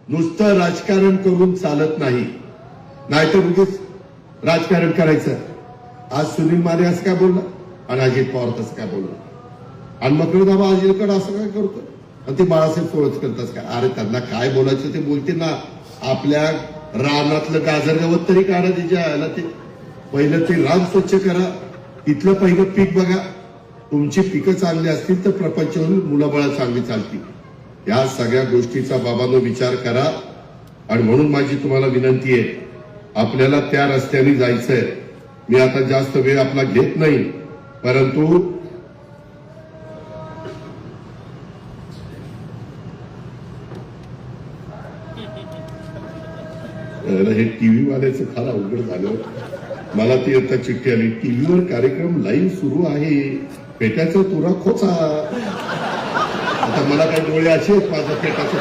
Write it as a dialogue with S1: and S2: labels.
S1: नुसतं राजकारण करून चालत नाही, नाहीतर उगीच राजकारण करायचं. आज सुनील माने असं काय बोलला आणि अजित पवार तसं काय बोलला आणि मकरदाबा अजितकडे असं काय करतो आणि ते बाळासाहेब थोडंच करतात काय. अरे त्यांना काय बोलायचं ते बोलतील ना. आपल्या रानातलं गाजर गवत तरी काढा, त्याच्या आयला ते पहिलं ते रान स्वच्छ करा, तिथलं पहिलं पीक बघा. तुमची पिकं चांगली असतील तर प्रपंचावरून मुलाबाळा चांगली चालतील. या सगळ्या गोष्टीचा बाबांनो विचार करा. आणि म्हणून माझी तुम्हाला विनंती आहे, आपल्याला त्या रस्त्याने जायचंय. मी आता जास्त वेळ आपला घेत नाही, परंतु हे टीव्ही वाल्याचं फार अवघड झालं. मला ती आता चिठ्ठी आली, टीव्हीवर कार्यक्रम लाईव्ह सुरू आहे, पेट्याचा तुरा खोचा. आता मला काही डोळे असे आहेत माझ्या पेटाचं